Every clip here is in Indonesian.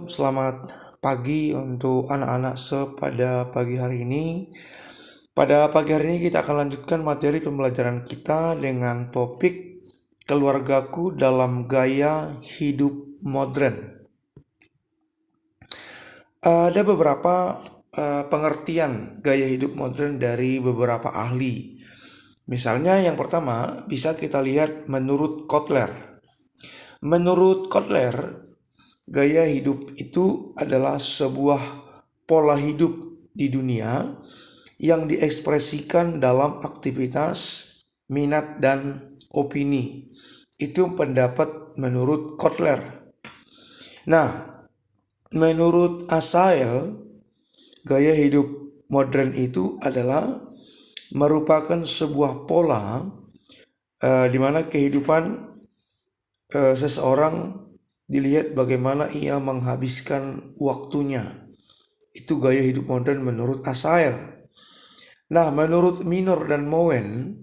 Selamat pagi untuk anak-anak pada pagi hari ini. Pada pagi hari ini kita akan lanjutkan materi pembelajaran kita dengan topik keluargaku dalam gaya hidup modern. Ada beberapa pengertian gaya hidup modern dari beberapa ahli. Misalnya yang pertama bisa kita lihat menurut Kotler. Menurut Kotler, gaya hidup itu adalah sebuah pola hidup di dunia yang diekspresikan dalam aktivitas, minat, dan opini. Itu pendapat menurut Kotler. Nah, menurut Asael, gaya hidup modern itu adalah merupakan sebuah pola di mana kehidupan seseorang dilihat bagaimana ia menghabiskan waktunya. Itu gaya hidup modern menurut Asael. Nah, menurut Minor dan Moen,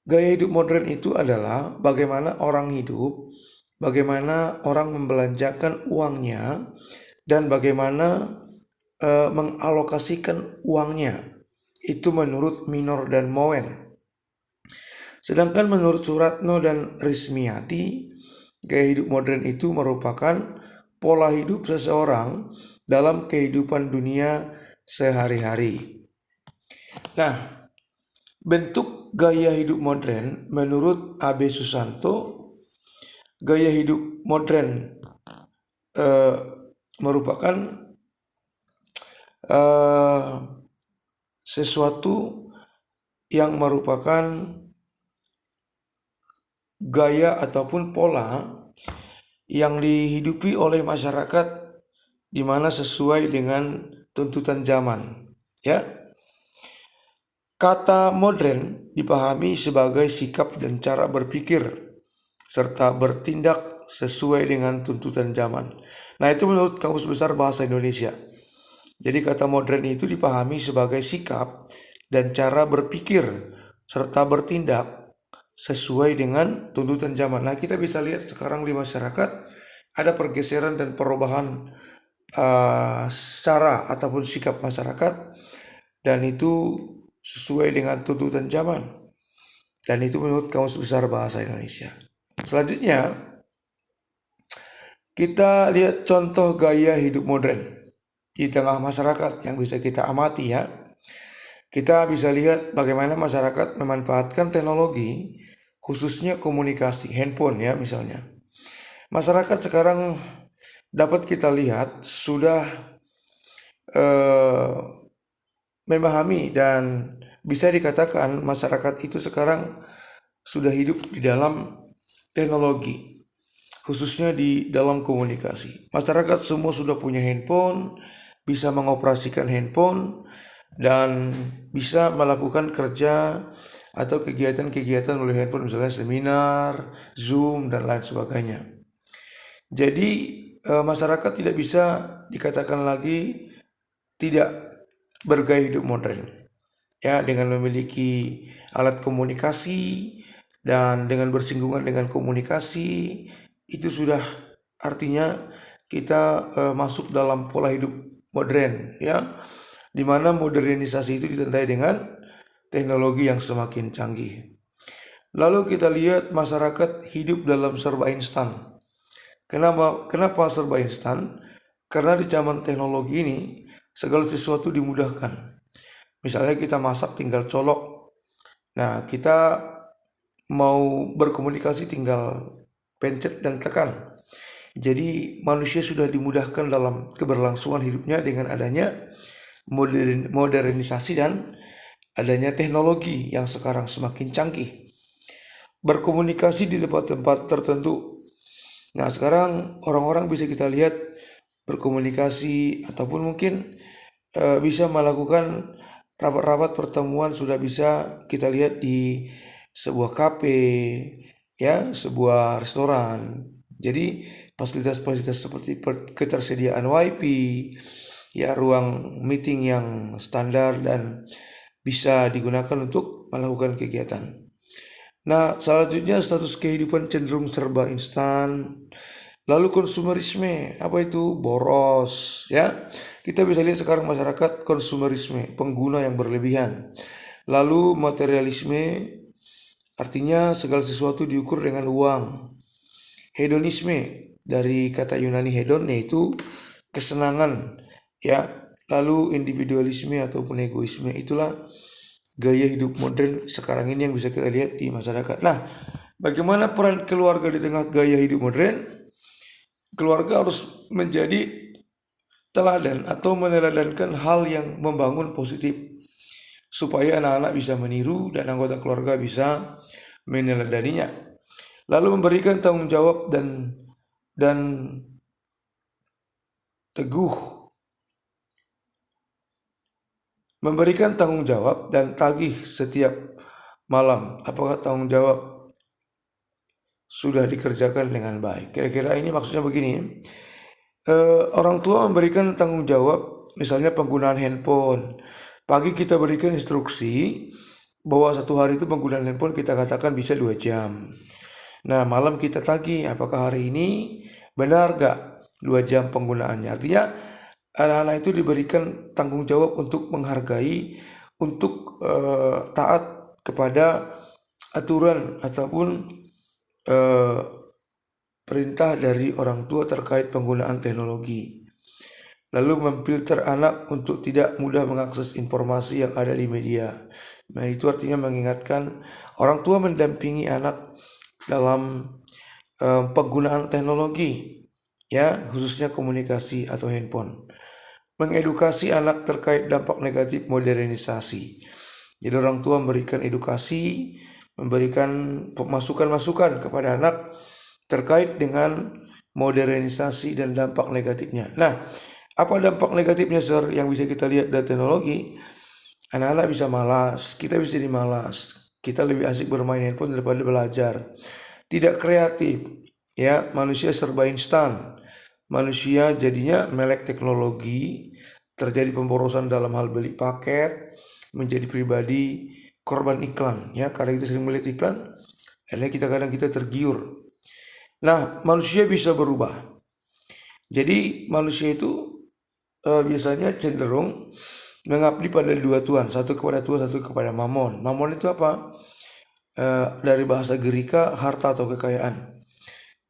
gaya hidup modern itu adalah bagaimana orang hidup, bagaimana orang membelanjakan uangnya, dan bagaimana mengalokasikan uangnya. Itu menurut Minor dan Moen. Sedangkan menurut Suratno dan Rismiati, gaya hidup modern itu merupakan pola hidup seseorang dalam kehidupan dunia sehari-hari. Nah, bentuk gaya hidup modern menurut A.B. Susanto, gaya hidup modern merupakan sesuatu yang merupakan gaya ataupun pola yang dihidupi oleh masyarakat di mana sesuai dengan tuntutan zaman. Ya, kata modern dipahami sebagai sikap dan cara berpikir serta bertindak sesuai dengan tuntutan zaman. Nah, itu menurut Kamus Besar Bahasa Indonesia. Jadi kata modern itu dipahami sebagai sikap dan cara berpikir serta bertindak sesuai dengan tuntutan zaman. Nah, kita bisa lihat sekarang di masyarakat ada pergeseran dan perubahan cara ataupun sikap masyarakat, dan itu sesuai dengan tuntutan zaman. Dan itu menurut Kamus Besar Bahasa Indonesia. Selanjutnya, kita lihat contoh gaya hidup modern di tengah masyarakat yang bisa kita amati ya. Kita bisa lihat bagaimana masyarakat memanfaatkan teknologi, khususnya komunikasi, handphone ya misalnya. Masyarakat sekarang dapat kita lihat sudah memahami dan bisa dikatakan masyarakat itu sekarang sudah hidup di dalam teknologi, khususnya di dalam komunikasi. Masyarakat semua sudah punya handphone, bisa mengoperasikan handphone, dan bisa melakukan kerja atau kegiatan-kegiatan melalui handphone, misalnya seminar, Zoom, dan lain sebagainya. Jadi masyarakat tidak bisa dikatakan lagi tidak bergaya hidup modern. Ya, dengan memiliki alat komunikasi dan dengan bersinggungan dengan komunikasi, itu sudah artinya kita masuk dalam pola hidup modern ya, di mana modernisasi itu ditandai dengan teknologi yang semakin canggih. Lalu kita lihat masyarakat hidup dalam serba instan. Kenapa serba instan? Karena di zaman teknologi ini segala sesuatu dimudahkan. Misalnya kita masak tinggal colok. Nah, kita mau berkomunikasi tinggal pencet dan tekan. Jadi manusia sudah dimudahkan dalam keberlangsungan hidupnya dengan adanya modernisasi dan adanya teknologi yang sekarang semakin canggih. Berkomunikasi di tempat-tempat tertentu. Nah, sekarang orang-orang bisa kita lihat berkomunikasi ataupun mungkin bisa melakukan rapat-rapat pertemuan, sudah bisa kita lihat di sebuah kafe ya, sebuah restoran. Jadi fasilitas-fasilitas seperti ketersediaan wifi ya, ruang meeting yang standar dan bisa digunakan untuk melakukan kegiatan. Nah, selanjutnya status kehidupan cenderung serba instan Lalu konsumerisme, apa itu? Boros, ya. Kita bisa lihat sekarang masyarakat konsumerisme, pengguna yang berlebihan. Lalu materialisme, artinya segala sesuatu diukur dengan uang. Hedonisme, dari kata Yunani hedon, yaitu kesenangan, ya. Lalu individualisme ataupun egoisme, itulah gaya hidup modern sekarang ini yang bisa kita lihat di masyarakat. Nah, bagaimana peran keluarga di tengah gaya hidup modern? Keluarga harus menjadi teladan atau meneladankan hal yang membangun positif supaya anak-anak bisa meniru dan anggota keluarga bisa meneladaninya. Lalu memberikan tanggung jawab dan teguh, memberikan tanggung jawab dan tagih setiap malam. Apakah tanggung jawab sudah dikerjakan dengan baik? Kira-kira ini maksudnya begini. Orang tua memberikan tanggung jawab, misalnya penggunaan handphone. Pagi kita berikan instruksi bahwa satu hari itu penggunaan handphone kita katakan bisa 2 jam. Nah, malam kita tagih, apakah hari ini benar gak 2 jam penggunaannya? Artinya anak-anak itu diberikan tanggung jawab untuk menghargai, untuk taat kepada aturan ataupun perintah dari orang tua terkait penggunaan teknologi. Lalu memfilter anak untuk tidak mudah mengakses informasi yang ada di media. Nah, itu artinya mengingatkan orang tua mendampingi anak dalam penggunaan teknologi, ya, khususnya komunikasi atau handphone. Mengedukasi anak terkait dampak negatif modernisasi. Jadi orang tua memberikan edukasi, memberikan masukan-masukan kepada anak terkait dengan modernisasi dan dampak negatifnya. Nah, apa dampak negatifnya, Sir, yang bisa kita lihat dari teknologi? Anak-anak bisa malas, kita bisa jadi malas, kita lebih asik bermain handphone daripada belajar. Tidak kreatif, ya, manusia serba instan. Manusia jadinya melek teknologi, terjadi pemborosan dalam hal beli paket, menjadi pribadi korban iklan, ya, karena kita sering melihat iklan, akhirnya kadang kita tergiur. Nah, manusia bisa berubah. Jadi manusia itu biasanya cenderung mengabdi pada dua tuan, satu kepada Tuhan, satu kepada mamon. Mamon itu apa? Dari bahasa Gerika, harta atau kekayaan.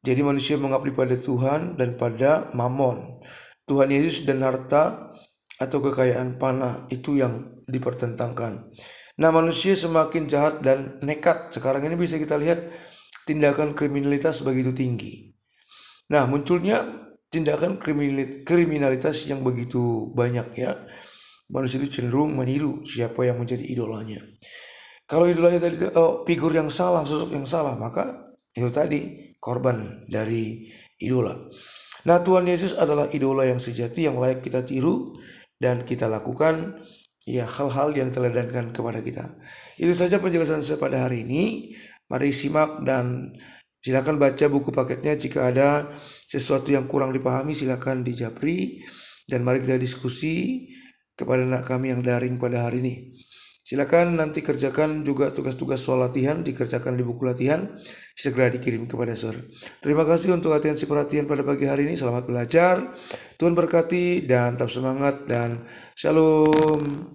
Jadi manusia mengabdi pada Tuhan dan pada mamon. Tuhan Yesus dan harta atau kekayaan panah, itu yang dipertentangkan. Nah, manusia semakin jahat dan nekat. Sekarang ini bisa kita lihat tindakan kriminalitas begitu tinggi. Nah, munculnya tindakan kriminalitas yang begitu banyak, ya. Manusia itu cenderung meniru siapa yang menjadi idolanya. Kalau idolanya tadi figur yang salah, sosok yang salah, maka itu tadi korban dari idola. Nah, Tuhan Yesus adalah idola yang sejati yang layak kita tiru dan kita lakukan, ya, hal-hal yang teladankan kepada kita. Itu saja penjelasan saya pada hari ini. Mari simak dan silakan baca buku paketnya. Jika ada sesuatu yang kurang dipahami, silakan dijapri dan mari kita diskusi kepada anak kami yang daring pada hari ini. Silakan nanti kerjakan juga tugas-tugas soal latihan, dikerjakan di buku latihan, segera dikirim kepada Sir. Terima kasih untuk atensi perhatian pada pagi hari ini. Selamat belajar, Tuhan berkati dan tetap semangat dan shalom.